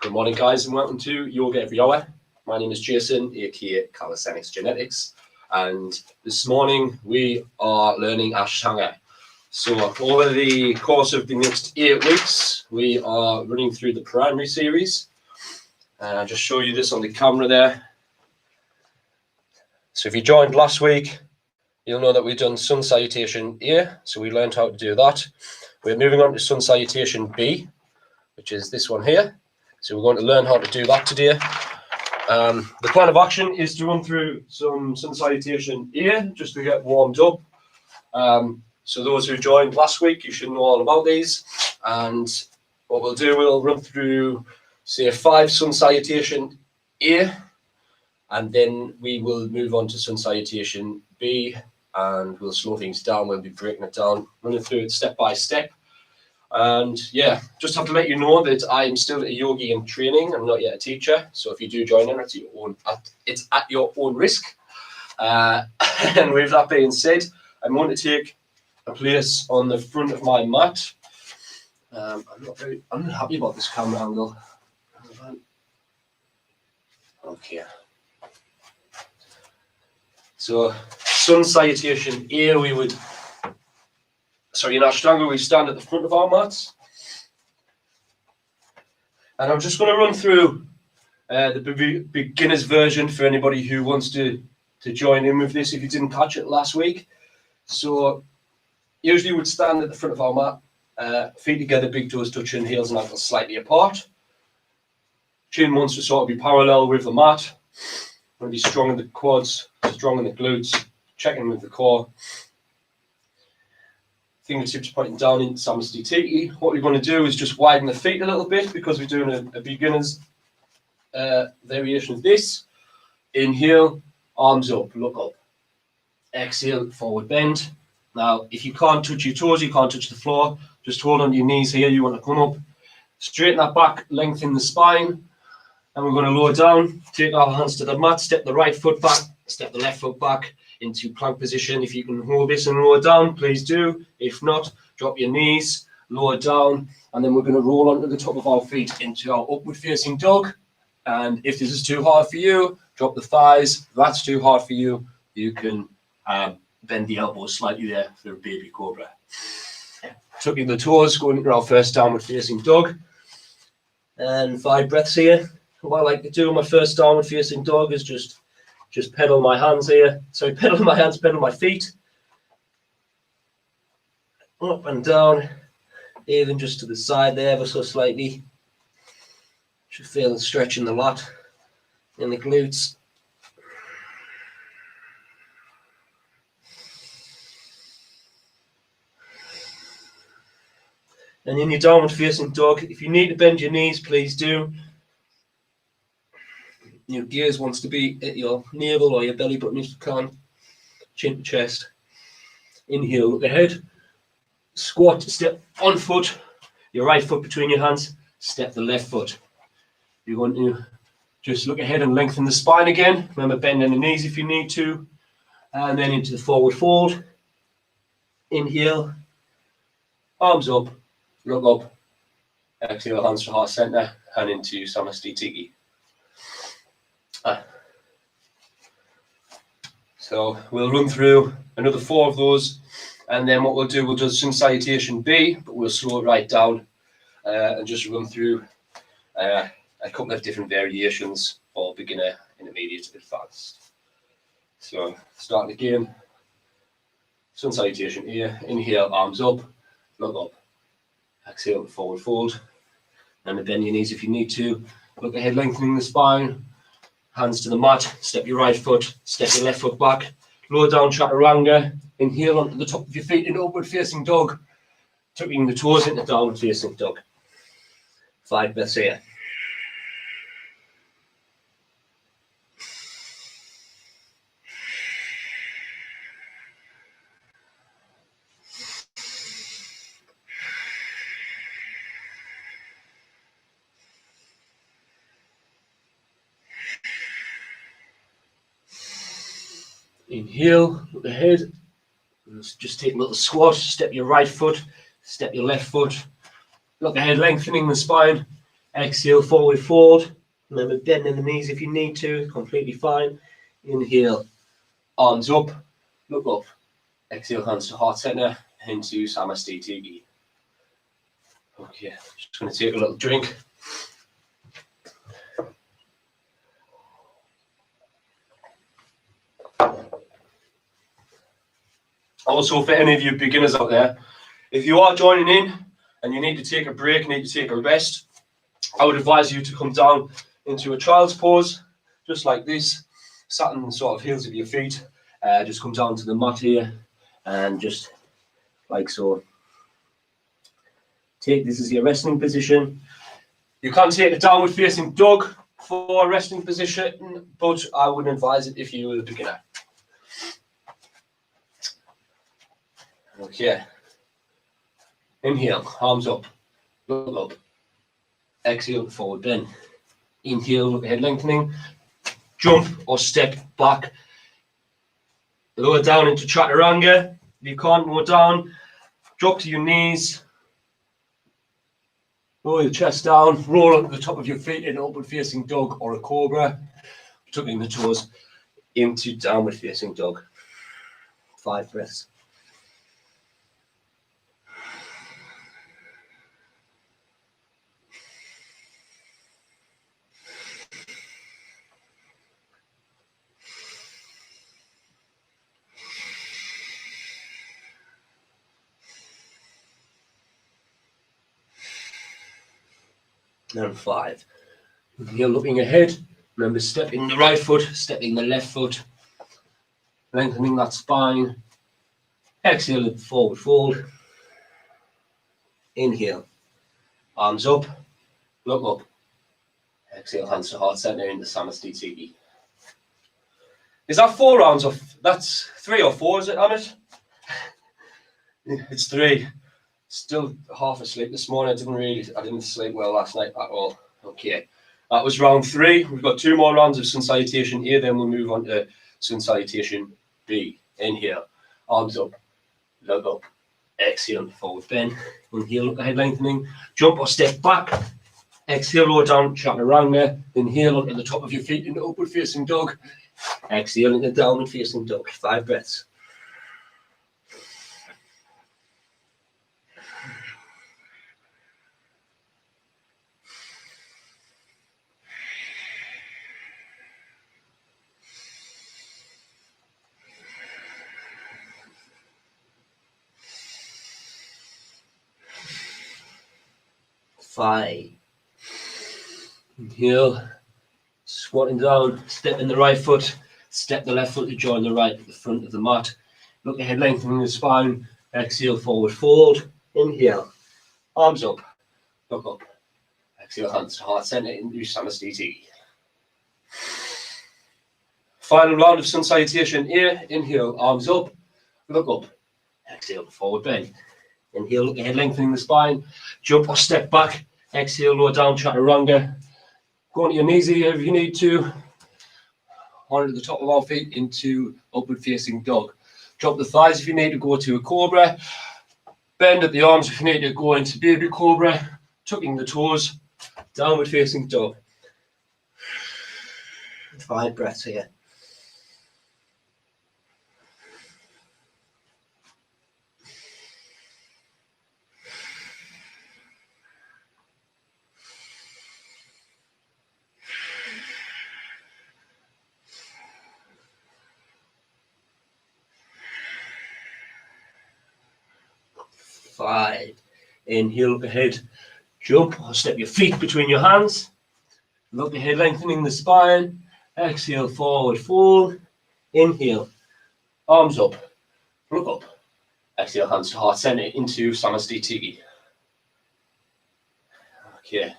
Good morning, guys, and welcome to Yoga Every Hour. My name is Jason, aka Calisthenics Genetics, and this morning we are learning Ashtanga. So over the course of the next 8 weeks, we are running through the primary series. I'll just show you this on the camera there. So if you joined last week, you'll know that we've done sun salutation A, so we learned how to do that. We're moving on to sun salutation B, which is this one here. So we're going to learn how to do that today. The plan of action is to run through some sun salutation A just to get warmed up. So those who joined last week, you should know all about these. And what we'll do, we'll run through, say, 5 sun salutation A, and then we will move on to sun salutation B, and we'll slow things down. We'll be breaking it down, running through it step by step. And yeah, just have to let you know that I'm still a yogi in training. I'm not yet a teacher, so if you do join in, it's at your own risk. And with that being said, I'm going to take a place on the front of my mat. I'm not happy about this camera angle. Okay. So sun salutation A, in Ashtanga, we stand at the front of our mats. And I'm just going to run through the beginner's version for anybody who wants to join in with this if you didn't catch it last week. So usually we'd stand at the front of our mat, feet together, big toes touching, heels and ankles slightly apart. Chin wants to sort of be parallel with the mat. Want to be strong in the quads, strong in the glutes, checking with the core. Fingertips pointing down into Samasthiti. What we're going to do is just widen the feet a little bit because we're doing a beginner's variation of this. Inhale, arms up, look up. Exhale, forward bend. Now, if you can't touch your toes, you can't touch the floor, just hold on to your knees here. You want to come up, straighten that back, lengthen the spine, and we're going to lower down, take our hands to the mat, step the right foot back, step the left foot back into plank position. If you can hold this and lower down, please do. If not, drop your knees, lower down, and then we're going to roll onto the top of our feet into our upward facing dog. And if this is too hard for you, drop the thighs. If that's too hard for you, you can bend the elbows slightly there for a baby cobra. Tucking the toes, going into our first downward facing dog. And 5 breaths here. What I like to do in my first downward facing dog is just pedal my hands here. So pedal my hands, pedal my feet. Up and down, even just to the side there ever so slightly. Should feel the stretch in the lat, in the glutes. And in your downward facing dog, if you need to bend your knees, please do. Your gaze wants to be at your navel or your belly button if you can. Chin to chest. Inhale, look ahead. Squat, step on foot. Your right foot between your hands. Step the left foot. You're going to just look ahead and lengthen the spine again. Remember, bending the knees if you need to. And then into the forward fold. Inhale. Arms up. Look up. Exhale, hands to heart center. And into Samasthiti. So we'll run through another 4 of those, and then what we'll do, we'll do sun salutation B, but we'll slow it right down and just run through a couple of different variations for beginner, intermediate, advanced. So starting again, sun salutation A, inhale, arms up, look up, exhale, forward fold, and bend your knees if you need to, look ahead, lengthening the spine. Hands to the mat, step your right foot, step your left foot back, lower down chaturanga, inhale onto the top of your feet in upward facing dog, tucking the toes into downward facing dog. 5 breaths here. Inhale, look ahead, just take a little squat, step your right foot, step your left foot, look ahead, lengthening the spine, Exhale, forward fold. Remember, bending the knees if you need to, completely fine. Inhale, arms up, look up. Exhale, hands to heart center, into Samasthiti. Okay, just going to take a little drink. Also, for any of you beginners out there, if you are joining in and you need to take a break, need to take a rest, I would advise you to come down into a child's pose, just like this, sat on the sort of heels of your feet. Just come down to the mat here and just like so. Take this as your resting position. You can take a downward facing dog for a resting position, but I wouldn't advise it if you were a beginner. Okay. Inhale, arms up, look up. Exhale, forward bend. Inhale, look ahead, lengthening. Jump or step back. Lower down into chaturanga. If you can't go down, drop to your knees. Lower your chest down. Roll onto the top of your feet in upward facing dog or a cobra. Tucking the toes into downward facing dog. 5 breaths. And 5. You're looking ahead. Remember, stepping the right foot, stepping the left foot, lengthening that spine. Exhale, forward fold. Inhale, arms up, look up. Exhale, hands to heart center into Samasthiti. Is that 4 rounds of? That's 3 or 4, is it, Amit? It's 3. Still half asleep this morning. I didn't sleep well last night at all. Okay, that was round 3. We've got 2 more rounds of sun salutation A, then we'll move on to sun salutation B. Inhale, arms up, look up. Exhale, forward bend. Inhale, look ahead, lengthening. Jump or step back. Exhale, lower down, chaturanga. Inhale, onto the top of your feet into upward facing dog. Exhale into downward facing dog. 5 breaths. Five. Inhale, squatting down, step in the right foot, step the left foot to join the right at the front of the mat. Look ahead, lengthening the spine. Exhale, forward fold. Inhale, arms up, look up. Exhale, hands to heart center into Samasthiti. Final round of sun salutation here. Inhale, arms up, look up. Exhale, forward bend. Inhale, look ahead, lengthening the spine. Jump or step back. Exhale, lower down, chaturanga. Go onto your knees here if you need to. Onto the top of our feet into upward facing dog. Drop the thighs if you need to go to a cobra. Bend at the arms if you need to go into baby cobra. Tucking the toes. Downward facing dog. 5 breaths here. Five. Inhale, look ahead. Jump or step your feet between your hands. Look ahead, lengthening the spine. Exhale, forward fold. Inhale, arms up, look up. Exhale, hands to heart center into Samasthiti. Okay.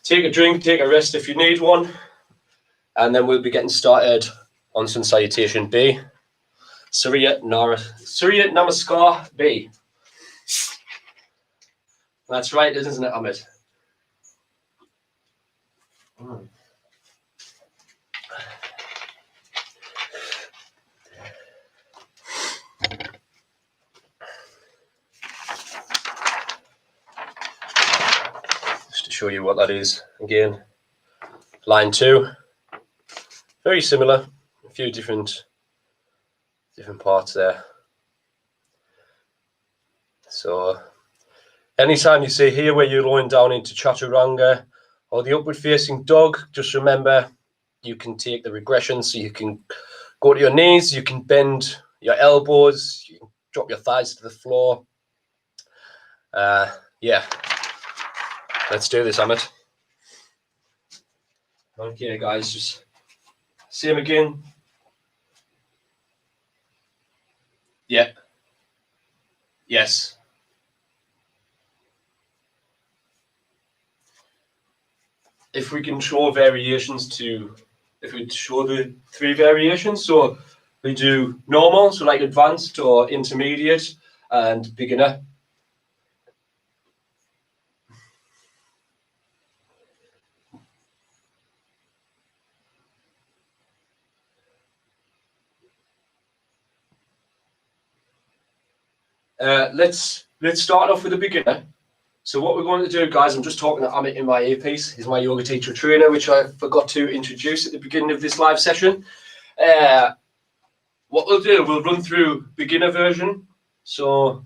Take a drink, take a rest if you need one. And then we'll be getting started on sun salutation B. Surya Namaskar B. That's right, isn't it, Amit? Just a show you what that is. Again, line 2, very similar, a few different parts there. So anytime you see here where you're going down into chaturanga or the upward facing dog, just remember you can take the regression, so you can go to your knees, you can bend your elbows, you can drop your thighs to the floor. Yeah, let's do this, Amit. Okay, guys, just same again. Yeah. Yes. If we can show variations if we show the 3 variations, so we do normal, so like advanced or intermediate and beginner. Let's start off with a beginner. So what we're going to do, guys, I'm just talking to Amit in my earpiece. He's my yoga teacher trainer, which I forgot to introduce at the beginning of this live session. What we'll do, we'll run through beginner version. So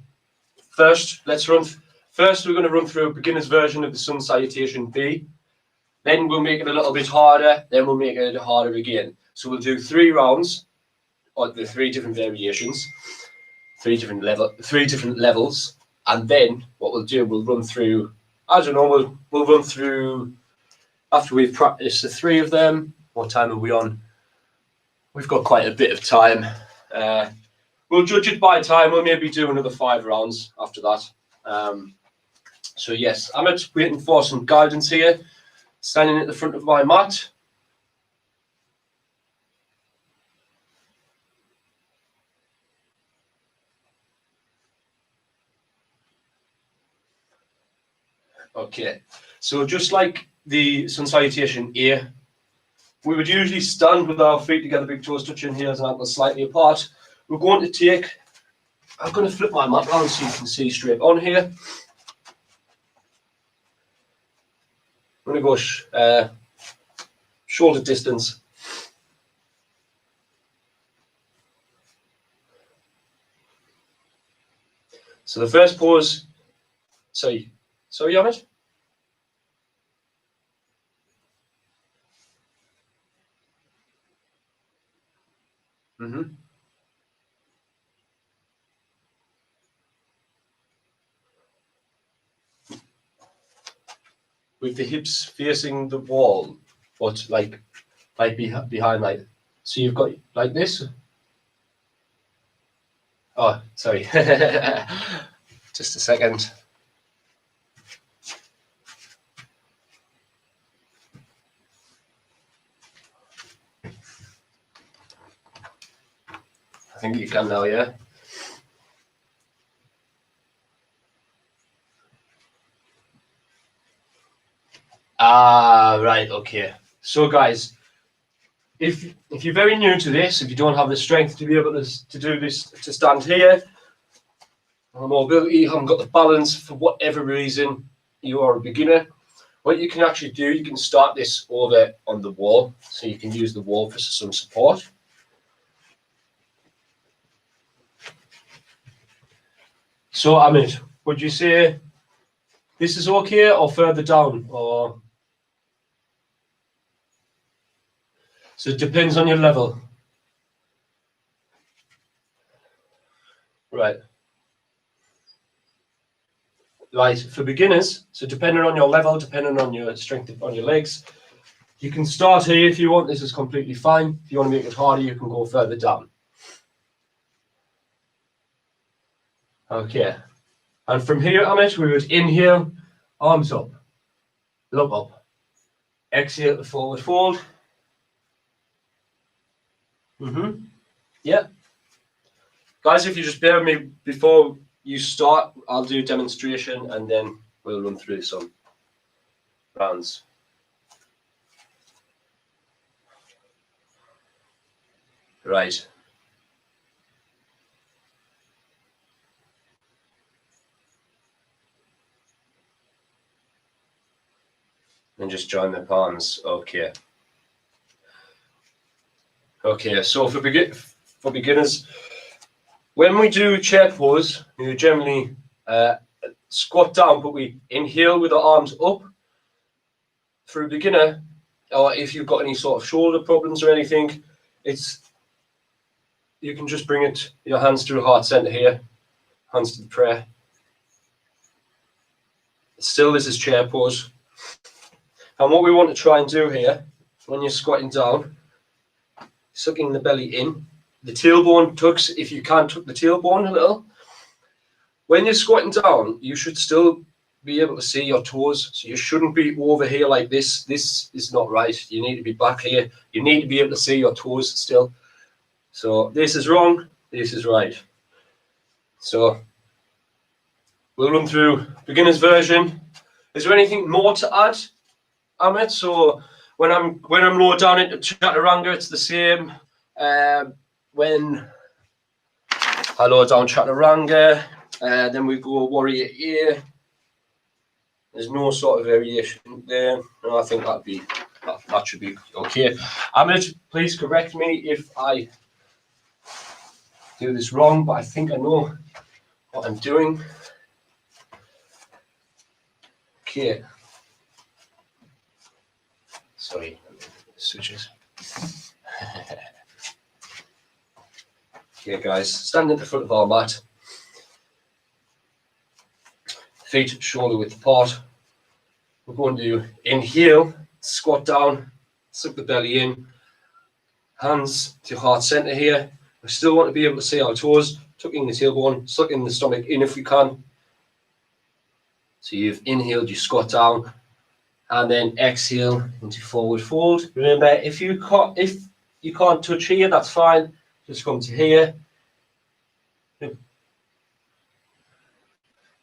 first, we're going to run through a beginner's version of the sun salutation B. Then we'll make it a little bit harder. Then we'll make it harder again. So we'll do 3 rounds, or the 3 different variations, 3 different levels. And then what we'll do, we'll run through, I don't know, we'll run through, after we've practiced the 3 of them. What time are we on? We've got quite a bit of time. We'll judge it by time. We'll maybe do another 5 rounds after that. So yes, I'm just waiting for some guidance here. Standing at the front of my mat. Okay, so just like the sun salutation A, we would usually stand with our feet together, big toes touching, heels and ankles slightly apart. We're going to take, I'm going to flip my mat around so you can see straight on here. I'm going to go shoulder distance. So the first pose, sorry, Amit? Mm-hmm. With the hips facing the wall, but like behind, like, so you've got like this. Oh, sorry. Just a second. I think you can now, yeah. Ah, right, okay. So guys, if you're very new to this, if you don't have the strength to be able to do this, to stand here, or mobility, you haven't got the balance for whatever reason, you are a beginner, what you can actually do, you can start this over on the wall, so you can use the wall for some support. So Amit, would you say this is okay or further down, or? So it depends on your level. Right. Right, for beginners, so depending on your level, depending on your strength on your legs, you can start here if you want. This is completely fine. If you want to make it harder, you can go further down. Okay. And from here, Amit, we would inhale, arms up, look up. Exhale, forward fold. Yeah. Guys, if you just bear with me before you start, I'll do a demonstration and then we'll run through some rounds. Right. and just join the palms. Okay. Okay, so for beginners, when we do chair pose, you generally squat down, but we inhale with the arms up. For a beginner, or if you've got any sort of shoulder problems or anything, you can just bring your hands to the heart center here, hands to the prayer. Still, this is chair pose. And what we want to try and do here, when you're squatting down, sucking the belly in, the tailbone tucks, if you can tuck the tailbone a little. When you're squatting down, you should still be able to see your toes. So you shouldn't be over here like this. This is not right. You need to be back here. You need to be able to see your toes still. So this is wrong, this is right. So we'll run through beginner's version. Is there anything more to add, Amit? So when I'm low down into chaturanga, it's the same. When I low down chaturanga, then we go warrior here. There's no sort of variation there. No, I think that should be okay. Amit, please correct me if I do this wrong, but I think I know what I'm doing. Okay. Sorry, switches. Okay, guys, stand at the front of our mat. Feet shoulder width apart. We're going to inhale, squat down, suck the belly in, hands to heart center here. We still want to be able to see our toes, tucking the tailbone, sucking the stomach in if we can. So you've inhaled, you squat down, and then exhale into forward fold. Remember, if you can't touch here, that's fine. Just come to here.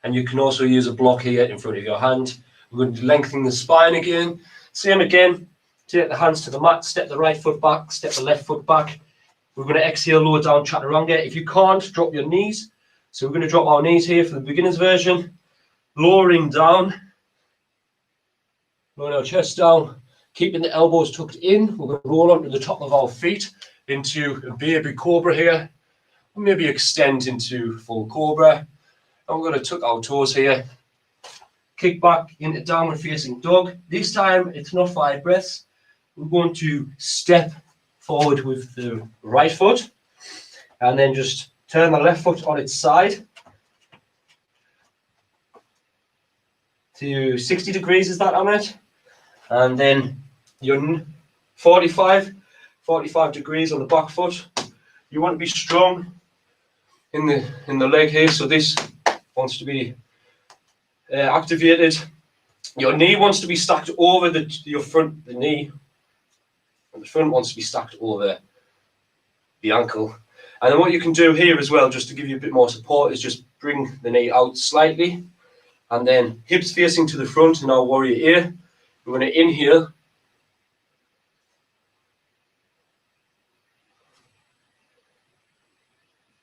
And you can also use a block here in front of your hand. We're going to lengthen the spine again. Same again. Take the hands to the mat, step the right foot back, step the left foot back. We're going to exhale, lower down chaturanga. If you can't, drop your knees. So we're going to drop our knees here for the beginner's version. Lowering down. Lowering our chest down. Keeping the elbows tucked in. We're going to roll onto the top of our feet into a baby cobra here. Maybe extend into full cobra. And we're going to tuck our toes here. Kick back into downward facing dog. This time it's not 5 breaths. We're going to step forward with the right foot and then just turn the left foot on its side to 60 degrees. Is that, Amit? And then you're 45 degrees on the back foot. You want to be strong in the leg here, so this wants to be activated. Your knee wants to be stacked over the knee, and the front wants to be stacked over the ankle. And then what you can do here as well, just to give you a bit more support, is just bring the knee out slightly, and then hips facing to the front in our warrior here. We're going to inhale.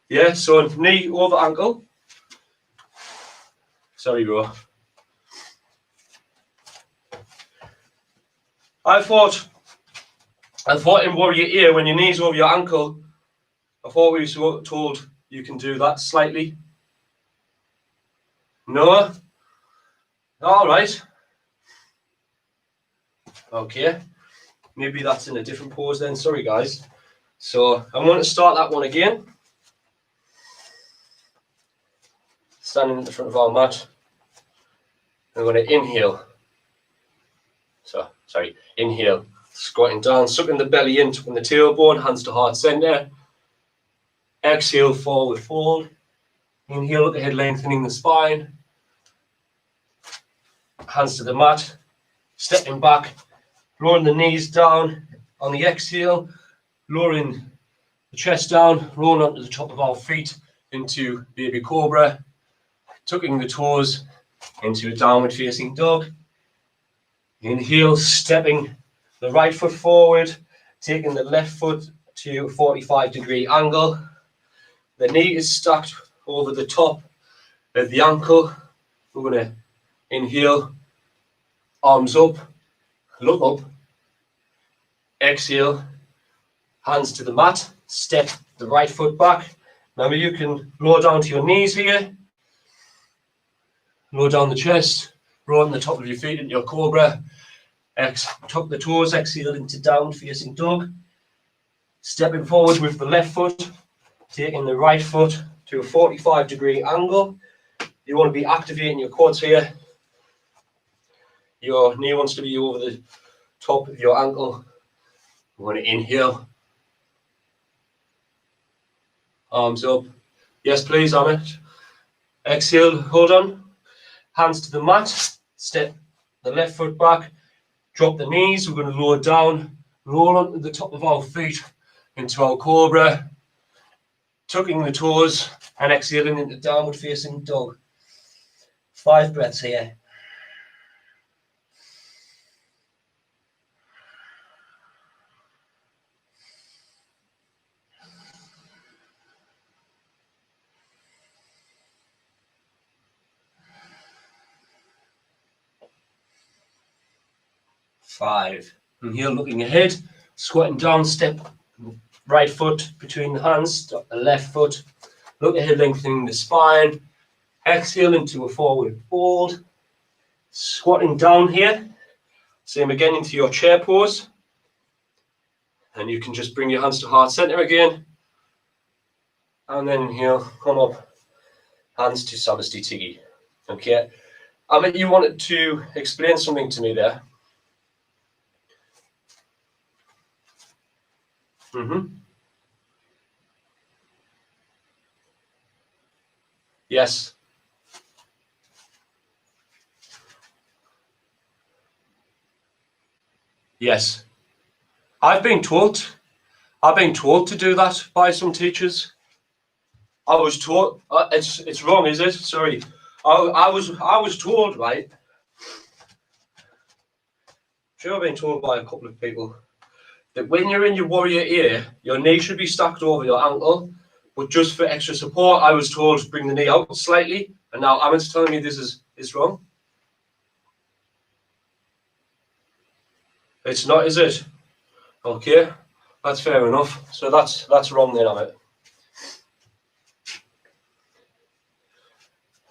Yeah, so knee over ankle. Sorry, bro. I thought in warrior ear, when your knee's over your ankle, I thought we were told you can do that slightly. No? All right. Okay. Maybe that's in a different pose then. Sorry, guys. So I'm going to start that one again. Standing at the front of our mat. I'm going to inhale. Inhale. Squatting down, sucking the belly in, tucking the tailbone, hands to heart center. Exhale, forward fold. Inhale, look ahead, lengthening the spine. Hands to the mat. Stepping back, lowering the knees down on the exhale, lowering the chest down, rolling onto the top of our feet into baby cobra, tucking the toes into a downward facing dog. Inhale, stepping the right foot forward, taking the left foot to a 45-degree angle. The knee is stacked over the top of the ankle. We're going to inhale, arms up, look up, exhale, hands to the mat, step the right foot back. Remember, you can lower down to your knees here, lower down the chest, rolling the top of your feet into your cobra, tuck the toes, exhale into down facing dog, stepping forward with the left foot, taking the right foot to a 45-degree angle. You want to be activating your quads here. Your knee wants to be over the top of your ankle. You want to inhale, arms up. Yes, please, Amit. Exhale, hold on. Hands to the mat, step the left foot back, drop the knees. We're going to lower down, roll onto the top of our feet into our cobra, tucking the toes and exhaling into downward facing dog. 5 breaths here. Five. And here, looking ahead, squatting down, step right foot between the hands, the left foot, look ahead, lengthening the spine, exhale into a forward fold, squatting down here, same again into your chair pose, and you can just bring your hands to heart center again, and then inhale, come up, hands to Samastiti. Okay, Amit, you wanted to explain something to me there. Yes. Yes. I've been told to do that by some teachers. I was taught it's wrong, is it? Sorry. I was told, right? Sure, I've been told by a couple of people that when you're in your warrior ear, your knee should be stacked over your ankle, but just for extra support, I was told to bring the knee out slightly, and now Amit's telling me this is wrong. It's not, is it? Okay, that's fair enough. So that's wrong then, Amit.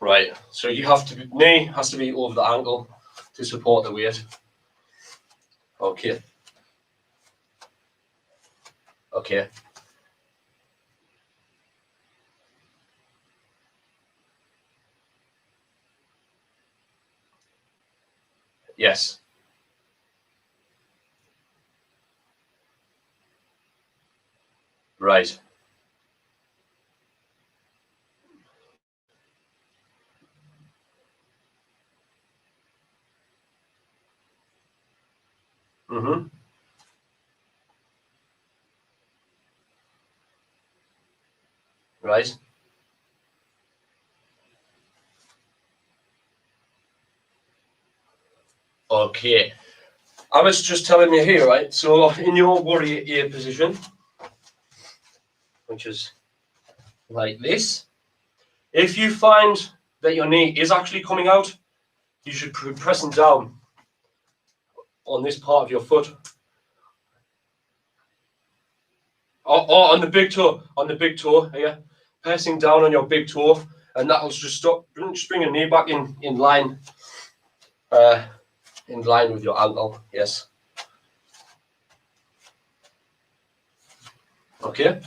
Right. So you have to knee has to be over the ankle to support the weight. Okay. Okay. Yes. Right. Mm-hmm. Right. Okay. I was just telling you here, right? So in your warrior ear position, which is like this, if you find that your knee is actually coming out, you should be pressing down on this part of your foot. Or on the big toe, yeah. Pressing down on your big toe, and that'll just stop, just bring your knee back in line with your ankle, yes. Okay.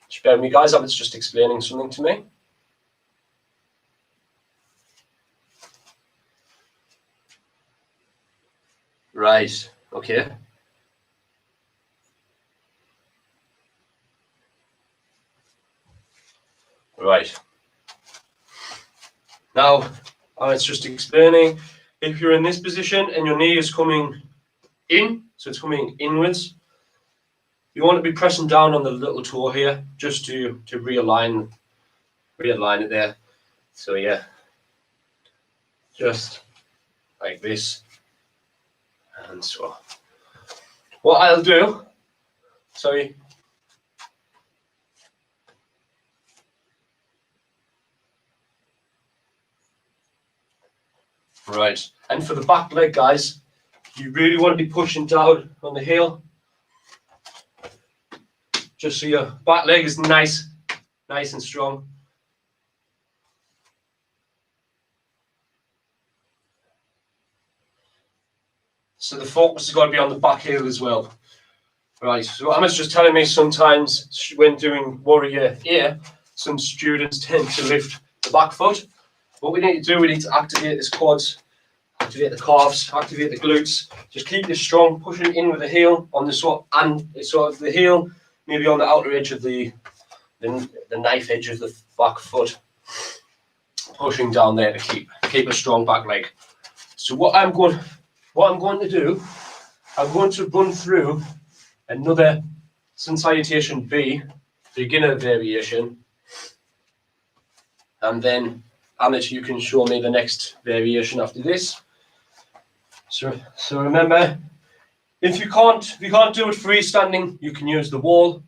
Just bear with me, guys, it's just explaining something to me. Right, okay. Right. Now, it's just explaining, if you're in this position and your knee is coming in, so it's coming inwards, you want to be pressing down on the little toe here, just to realign it there. So yeah, just like this, and so. What I'll do, sorry. Right, and for the back leg, guys, You really want to be pushing down on the heel, just so your back leg is nice and strong. So the focus has got to be on the back heel as well. Right, so Emma's just telling me sometimes when doing warrior here, some students tend to lift the back foot. What we need to do, we need to activate this quads, activate the calves, activate the glutes. Just keep this strong, pushing in with the heel on the sort of the heel, maybe on the outer edge of the knife edge of the back foot, pushing down there to keep a strong back leg. So what I'm going to do, I'm going to run through another sun salutation B, beginner variation, and then Amit, you can show me the next variation after this. So remember, if you can't do it freestanding, you can use the wall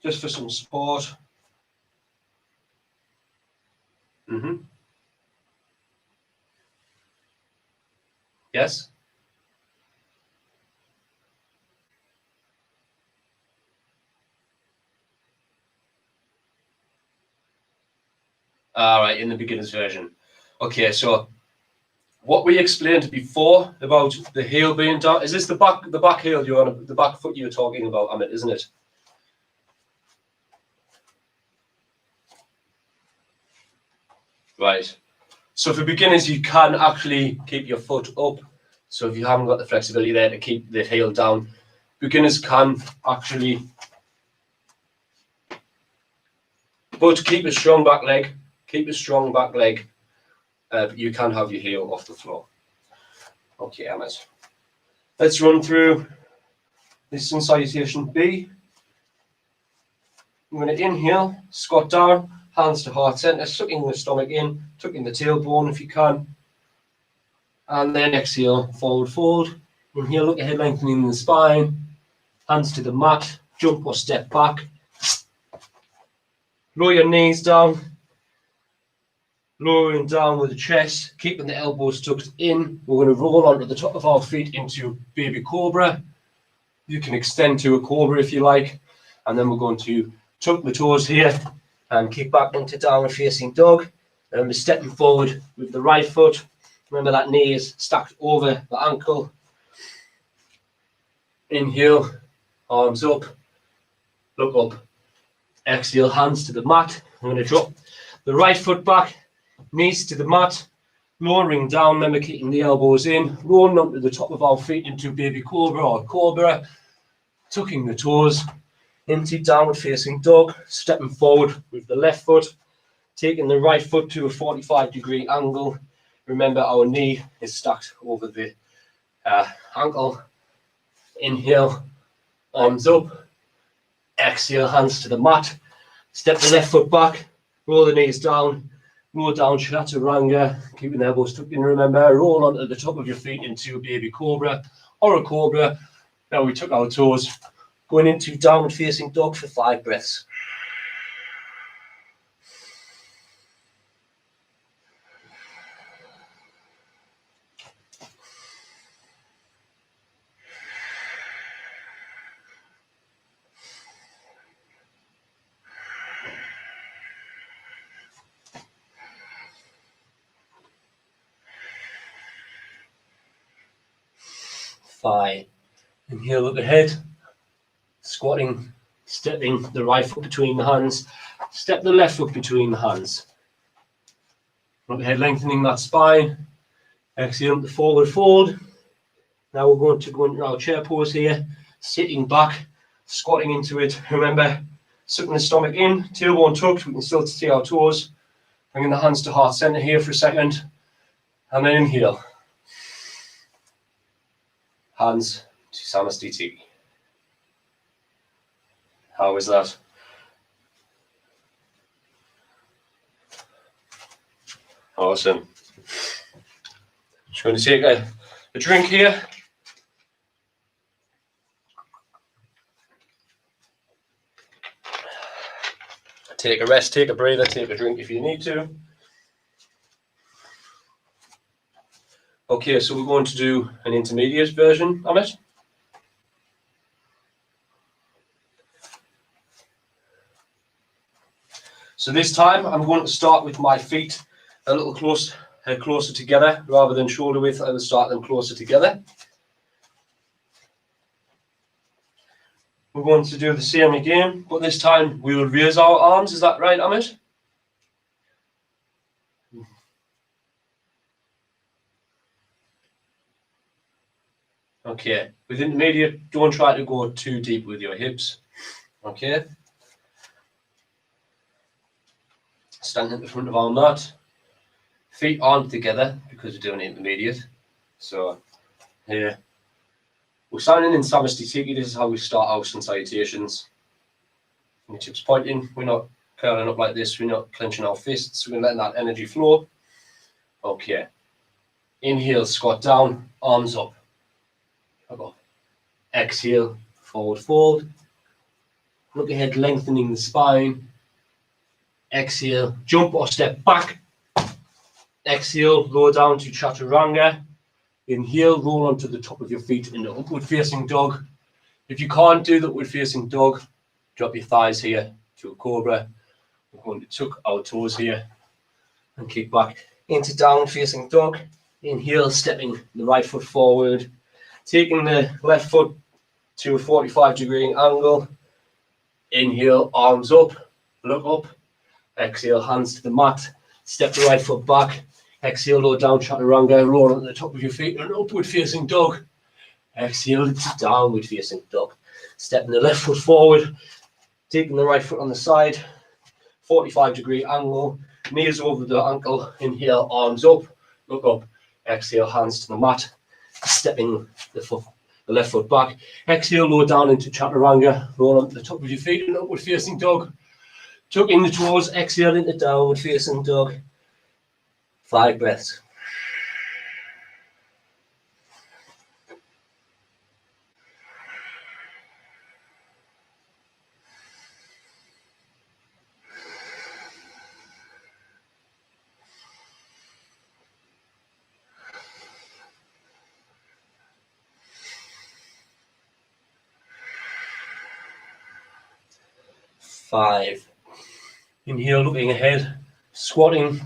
just for some support. Yes. All right, in the beginner's version. Okay, so what we explained before about the heel being down, is this the back heel the back foot you were talking about, Amit, isn't it? Right. So for beginners, you can actually keep your foot up. So if you haven't got the flexibility there to keep the heel down, beginners can actually, but keep a strong back leg. Keep a strong back leg. You can have your heel off the floor. Okay, Amit. Let's run through this sun salutation B. I'm going to inhale, squat down, hands to heart center, sucking the stomach in, tucking the tailbone if you can. And then exhale, forward fold. Inhale, look ahead, lengthening the spine. Hands to the mat, jump or step back. Lower your knees down. Lowering down with the chest, keeping the elbows tucked in. We're going to roll onto the top of our feet into baby cobra. You can extend to a cobra if you like. And then we're going to tuck the toes here and kick back into downward facing dog. And we're stepping forward with the right foot. Remember that knee is stacked over the ankle. Inhale, arms up, look up. Exhale, hands to the mat. I'm going to drop the right foot back, knees to the mat, lowering down, remember keeping the elbows in, rolling onto the top of our feet into baby cobra or cobra, tucking the toes into downward facing dog, stepping forward with the left foot, taking the right foot to a 45-degree angle. Remember our knee is stacked over the ankle. Inhale, arms up. Exhale, hands to the mat. Step the left foot back, roll the knees down, roll down chaturanga, keeping the elbows tucked in. Remember, roll onto the top of your feet into a baby cobra or a cobra. Now we tuck our toes, going into downward facing dog for 5 breaths. Five. Inhale, look ahead. Squatting, stepping the right foot between the hands. Step the left foot between the hands. Look ahead, lengthening that spine. Exhale, the forward fold. Now we're going to go into our chair pose here. Sitting back, squatting into it. Remember, sucking the stomach in, tailbone tucked. We can still see our toes. Bringing the hands to heart center here for a second. And then inhale. Hands to Samastiti. How is that? Awesome. Just going to take a drink here. Take a rest, take a breather, take a drink if you need to. Okay, so we're going to do an intermediate version of it. So this time I'm going to start with my feet a little closer together rather than shoulder width. I will start them closer together. We're going to do the same again, but this time we will raise our arms. Is that right, Amit? Okay, with intermediate, don't try to go too deep with your hips. Okay. Stand at the front of our mat. Feet aren't together because we're doing intermediate. So here, we're standing in Samastitiki. This is how we start out in salutations. Fingertips pointing. We're not curling up like this. We're not clenching our fists. We're letting that energy flow. Okay. Inhale, squat down, arms up. Exhale, forward fold. Look ahead, lengthening the spine. Exhale, jump or step back. Exhale, lower down to chaturanga. Inhale, roll onto the top of your feet in the upward facing dog. If you can't do the upward facing dog, drop your thighs here to a cobra. We're going to tuck our toes here and kick back into downward facing dog. Inhale, stepping the right foot forward, taking the left foot to a 45-degree angle. Inhale, arms up, look up. Exhale, hands to the mat. Step the right foot back. Exhale, lower down chaturanga. Roll onto the top of your feet in an upward facing dog. Exhale, it's a downward facing dog. Stepping the left foot forward. Taking the right foot on the side. 45-degree angle. Knees over the ankle. Inhale, arms up. Look up. Exhale, hands to the mat. Stepping the left foot back. Exhale, lower down into chaturanga. Roll onto the top of your feet in an upward facing dog. Tuck in the toes, exhale into downward facing dog. 5 breaths. Five. Inhale, looking ahead, squatting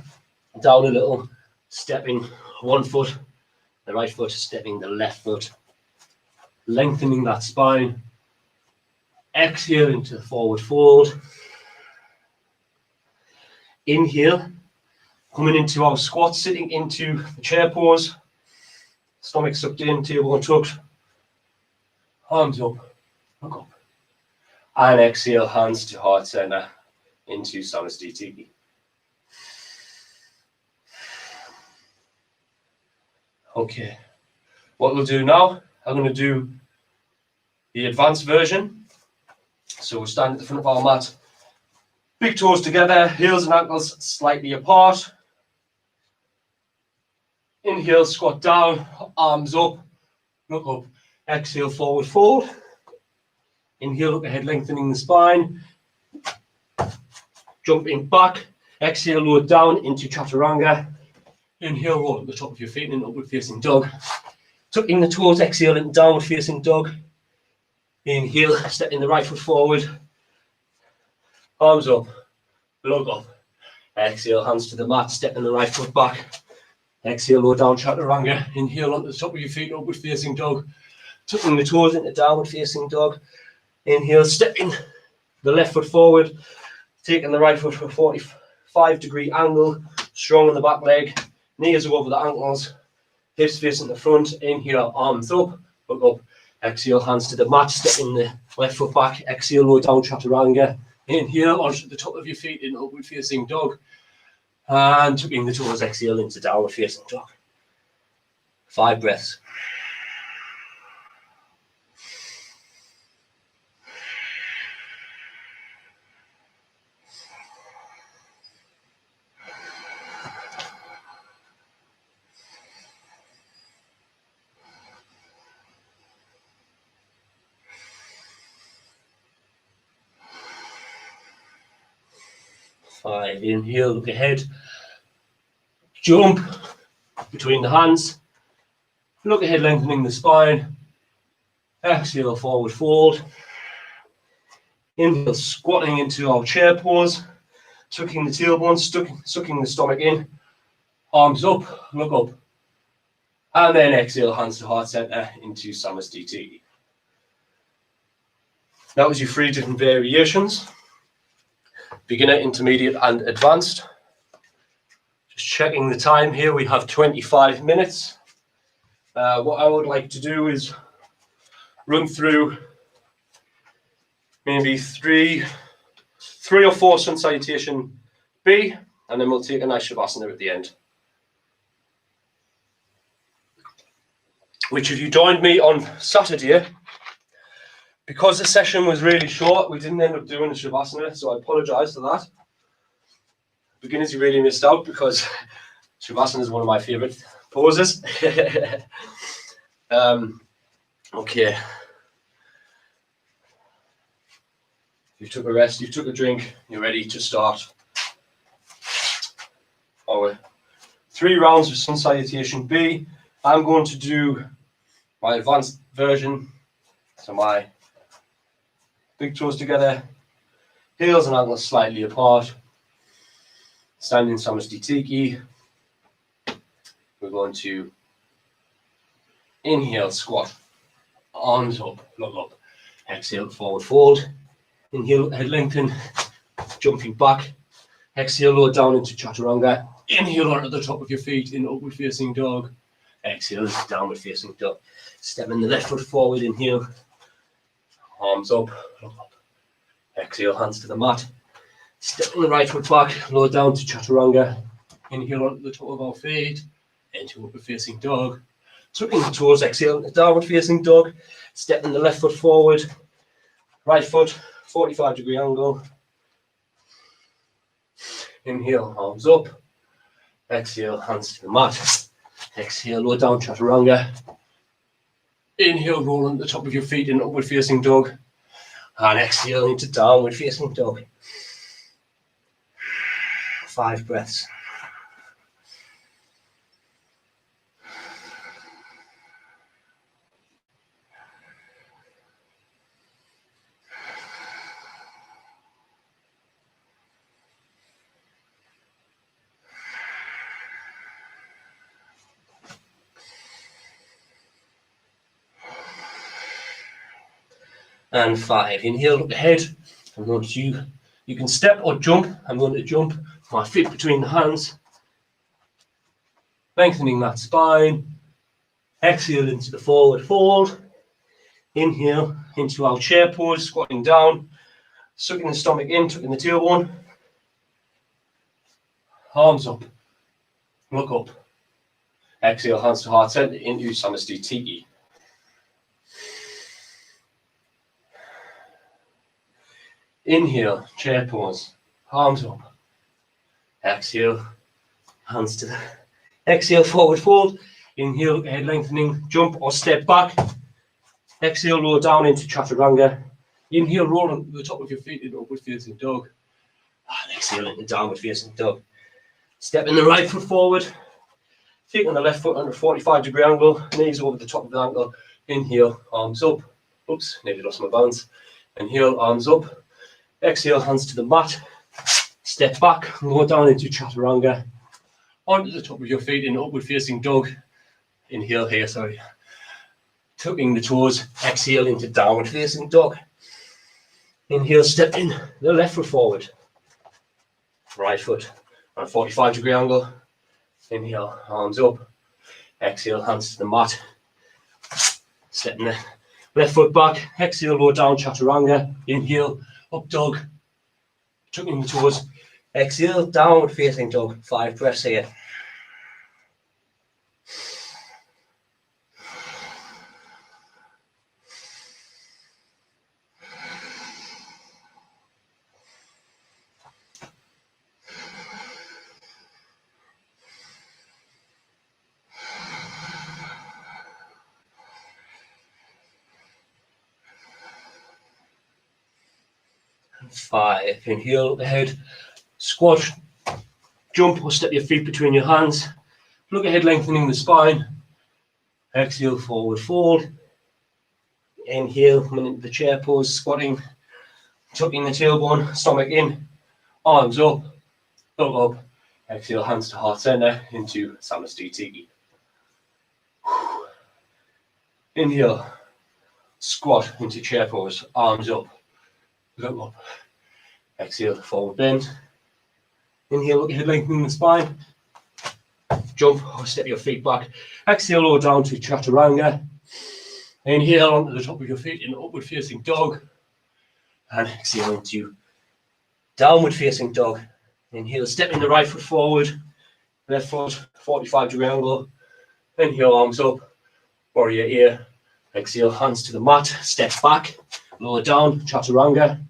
down a little, stepping one foot, the right foot, stepping the left foot, lengthening that spine. Exhale into the forward fold. Inhale, coming into our squat, sitting into the chair pose. Stomach sucked in, tailbone tucked. Arms up, look up. And exhale, hands to heart center into Samastitiki. Okay, what we'll do now, I'm going to do the advanced version. So we'll stand at the front of our mat, big toes together, heels and ankles slightly apart. Inhale, squat down, arms up, look up. Exhale, forward fold. Inhale, look ahead, lengthening the spine. Jumping back. Exhale, lower down into chaturanga. Inhale, roll at the top of your feet in an upward facing dog. Tucking the toes, exhale into downward facing dog. Inhale, stepping the right foot forward. Arms up, look up. Exhale, hands to the mat, stepping the right foot back. Exhale, lower down chaturanga. Inhale onto the top of your feet, upward facing dog. Tucking the toes into downward facing dog. Inhale, stepping the left foot forward. Taking the right foot for a 45-degree angle. Strong in the back leg. Knees are over the ankles. Hips facing the front. Inhale, arms up, look up. Exhale, hands to the mat. Stepping the left foot back. Exhale, lower down chaturanga. Inhale onto the top of your feet in upward facing dog. And tucking the toes, exhale into downward facing dog. 5 breaths. Inhale, look ahead. Jump between the hands. Look ahead, lengthening the spine. Exhale, forward fold. Inhale, squatting into our chair pose. Tucking the tailbone, sucking the stomach in. Arms up, look up. And then exhale, hands to heart center into Samasthiti. That was your 3 different variations. Beginner, intermediate, and advanced. Just checking the time here, we have 25 minutes. What I would like to do is run through maybe three or four sun salutation B, and then we'll take a nice shavasana at the end. Which, if you joined me on Saturday, because the session was really short, we didn't end up doing a shavasana, so I apologise for that. Beginners, you really missed out because shavasana is one of my favourite poses. Okay. You've took a rest, you've took a drink, you're ready to start our 3 rounds of sun salutation B. I'm going to do my advanced version. So my big toes together, heels and ankles slightly apart, standing Samasthiti. We're going to inhale, squat, arms up, look up, exhale, forward fold, inhale, head lengthen, jumping back, exhale, lower down into chaturanga, inhale onto the top of your feet in upward facing dog, exhale into downward facing dog, stepping the left foot forward, inhale, arms up, look up, exhale, hands to the mat, stepping the right foot back, lower down to chaturanga, inhale onto the top of our feet, into upward facing dog, tucking the toes, exhale into downward facing dog, stepping the left foot forward, right foot, 45-degree angle, inhale, arms up, exhale, hands to the mat, exhale, lower down, chaturanga, inhale, roll on the top of your feet in upward facing dog, and exhale into downward facing dog. 5 breaths. And 5. Inhale, look ahead. I'm going to, you can step or jump. I'm going to jump, my feet between the hands, lengthening that spine. Exhale into the forward fold. Inhale into our chair pose, squatting down, sucking the stomach in, tucking the tailbone. Arms up, look up. Exhale, hands to heart center into Samasthiti. Inhale, chair pose, arms up. Exhale, hands to the, exhale, forward fold. Inhale, head lengthening, jump or step back. Exhale, lower down into chaturanga. Inhale, roll on the top of your feet in upward facing dog. And exhale into downward facing dog. Stepping the right foot forward. Feet on the left foot under 45-degree angle. Knees over the top of the ankle. Inhale, arms up. Oops, nearly lost my balance. Inhale, arms up. Exhale, hands to the mat. Step back, lower down into chaturanga. Onto the top of your feet in upward facing dog. Inhale here, sorry. Tucking the toes, exhale into downward facing dog. Inhale, step in the left foot forward. Right foot on a 45-degree angle. Inhale, arms up. Exhale, hands to the mat. Stepping the left foot back. Exhale, lower down, chaturanga. Inhale, up dog. Tucking the toes. Exhale, downward facing dog. 5 breaths here. And 5. Inhale, the head. Squat, jump or step your feet between your hands. Look ahead, lengthening the spine. Exhale, forward fold. Inhale, coming into the chair pose, squatting, tucking the tailbone, stomach in, arms up, look up. Exhale, hands to heart center into Samasthiti. Inhale, squat into chair pose, arms up, look up. Exhale, forward bend. Inhale, look your head lengthening the spine. Jump or step your feet back. Exhale, lower down to chaturanga. Inhale onto the top of your feet in upward facing dog. And exhale into downward facing dog. Inhale, stepping the right foot forward, left foot 45-degree angle. Inhale, arms up, warrior ear. Exhale, hands to the mat, step back, lower down, chaturanga.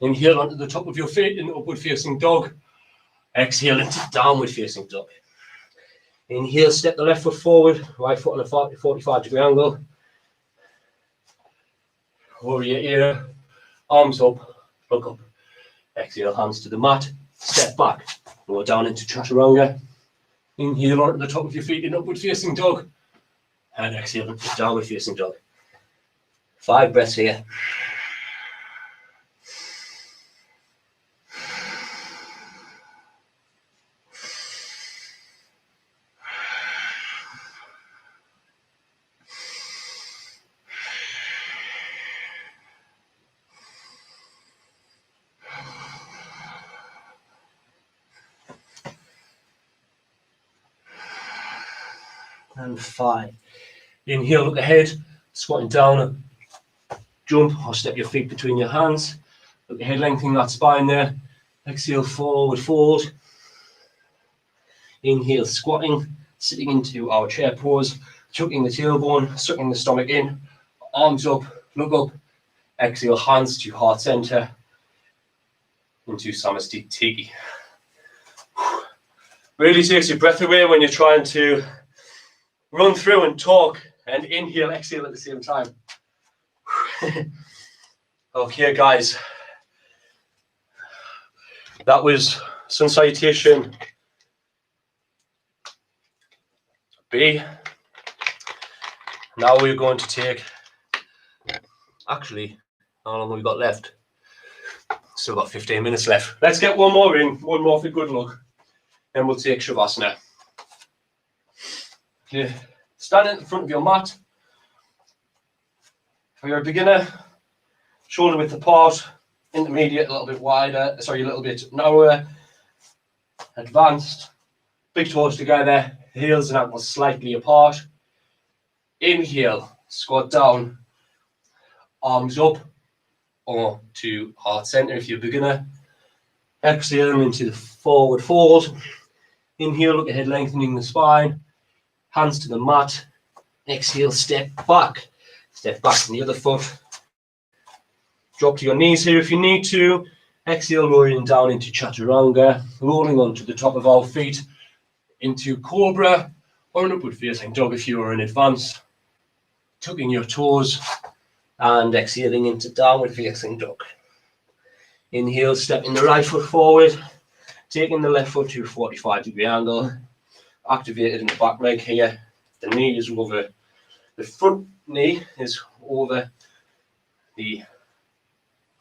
Inhale onto the top of your feet in upward facing dog. Exhale into downward facing dog. Inhale, step the left foot forward, right foot on a 45-degree angle. Warrior ear, arms up, look up. Exhale, hands to the mat, step back, lower down into chaturanga. Inhale onto the top of your feet in upward facing dog. And exhale into downward facing dog. 5 breaths here. And 5. Inhale, look ahead, squatting down, jump or step your feet between your hands. Look ahead, lengthening that spine there. Exhale, forward fold. Inhale, squatting, sitting into our chair pose, chucking the tailbone, sucking the stomach in, arms up, look up. Exhale, hands to heart center into Samasthiti. Really takes your breath away when you're trying to run through and talk and inhale, exhale at the same time. Okay, guys. That was sun salutation B. Now we're going to take, actually, how long have we got left? Still got 15 minutes left. Let's get one more in, one more for good luck. Then we'll take Shavasana. Okay. Stand at the front of your mat. For your beginner, shoulder width apart, intermediate, a little bit wider, a little bit narrower, advanced, big toes together, heels and ankles slightly apart. Inhale, squat down, arms up or to heart center if you're a beginner. Exhale into the forward fold. Inhale, look ahead, lengthening the spine, hands to the mat. Exhale, step back on the other foot. Drop to your knees here if you need to. Exhale, lowering down into chaturanga, rolling onto the top of our feet into cobra or an upward facing dog if you are in advance. Tucking your toes and exhaling into downward facing dog. Inhale, stepping the right foot forward, taking the left foot to a 45-degree angle, activated in the back leg here. The knee is over, the front knee is over the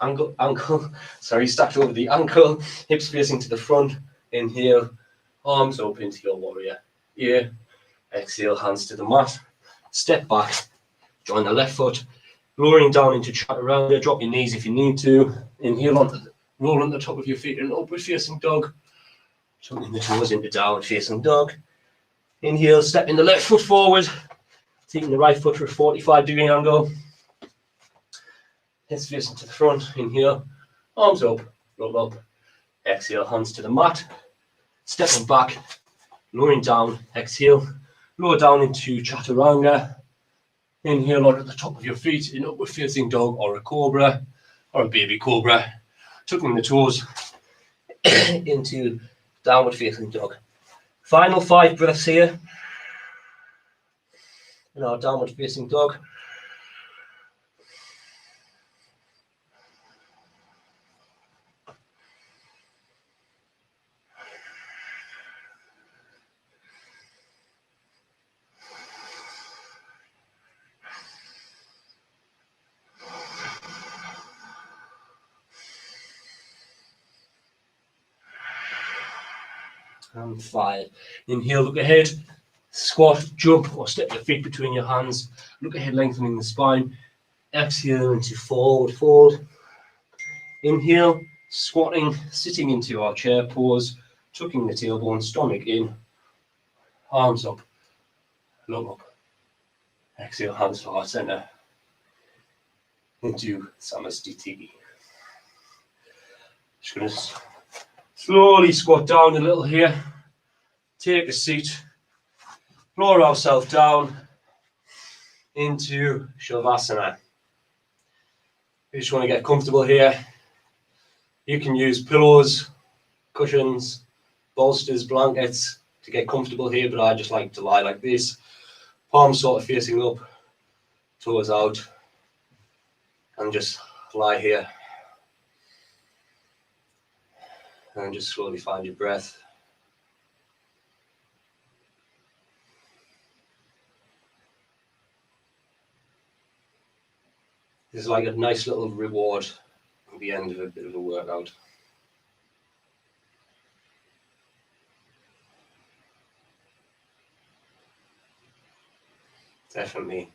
ankle, stacked over the ankle, hips facing to the front. Inhale, arms up into your warrior ear. Exhale, hands to the mat, step back, join the left foot, lowering down into chaturanga. Drop your knees if you need to. Inhale, roll on the top of your feet in an upward facing dog, tucking the toes into downward facing dog. Inhale, stepping the left foot forward, taking the right foot to a 45-degree angle. Hips facing to the front. Inhale, arms up, look up. Exhale, hands to the mat, stepping back, lowering down. Exhale, lower down into chaturanga. Inhale onto the top of your feet in upward facing dog or a cobra or a baby cobra, tucking the toes into downward facing dog. Final 5 breaths here in our downward facing dog. and 5. Inhale, look ahead, squat, jump, or step your feet between your hands. Look ahead, lengthening the spine. Exhale into forward fold. Inhale, squatting, sitting into our chair pose, tucking the tailbone, stomach in, arms up, look up. Exhale, hands to heart center, into Samasthiti. Just going to slowly squat down a little here, take a seat, lower ourselves down into Shavasana. You just want to get comfortable here. You can use pillows, cushions, bolsters, blankets to get comfortable here, but I just like to lie like this, palms sort of facing up, toes out, and just lie here. And just slowly find your breath. This is like a nice little reward at the end of a bit of a workout. Definitely.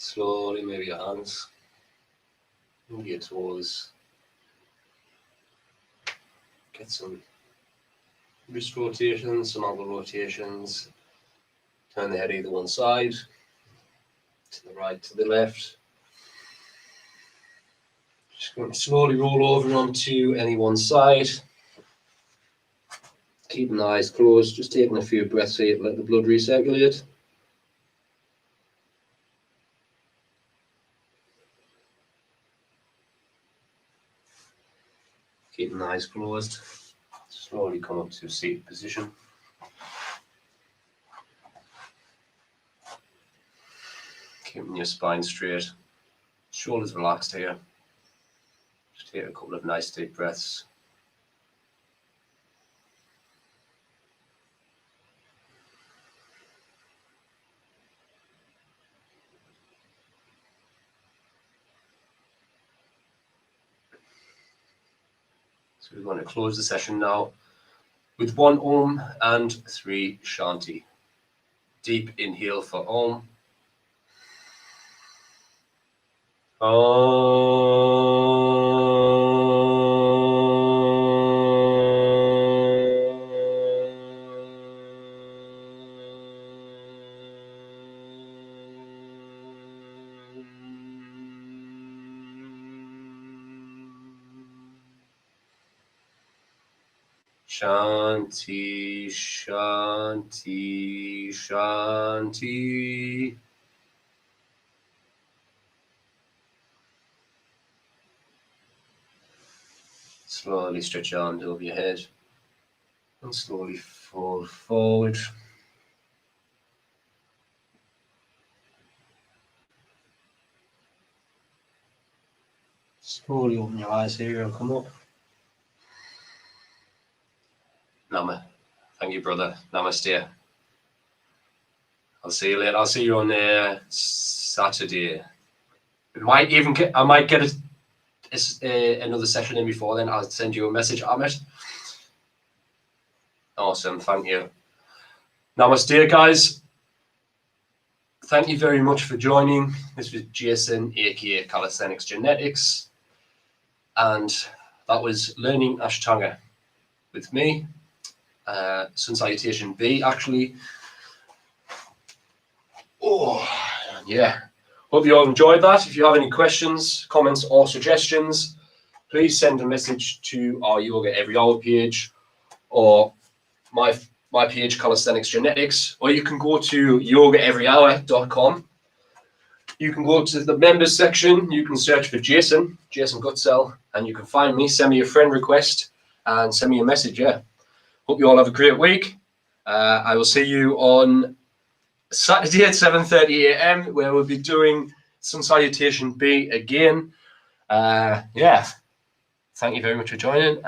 Slowly move your hands, move your toes, get some wrist rotations, some ankle rotations, turn the head either one side, to the right, to the left. Just going to slowly roll over onto any one side. Keeping the eyes closed, just taking a few breaths here to let the blood recirculate. Keeping the eyes closed. Slowly come up to a seated position. Keeping your spine straight. Shoulders relaxed here. Just take a couple of nice deep breaths. So we're going to close the session now with 1 Om and 3 Shanti. Deep inhale for Om. Shanti, Shanti, Shanti. Slowly stretch your arms over your head and slowly fold forward. Slowly open your eyes here and come up. Nama. Thank you, brother. Namaste. I'll see you later. I'll see you on Saturday. I might get another session in before then. I'll send you a message, Amit. Awesome. Thank you. Namaste, guys. Thank you very much for joining. This was Jason, aka Calisthenics Genetics, and that was learning Ashtanga with me. Sun Salutation B, actually. Oh, yeah. Hope you all enjoyed that. If you have any questions, comments, or suggestions, please send a message to our Yoga Every Hour page or my page, Calisthenics Genetics, or you can go to yogaeveryhour.com. You can go to the members section. You can search for Jason Gutsell, and you can find me. Send me a friend request and send me a message. Yeah. Hope you all have a great week. I will see you on Saturday at 7:30 a.m. where we'll be doing Sun Salutation B again. Yeah. Thank you very much for joining.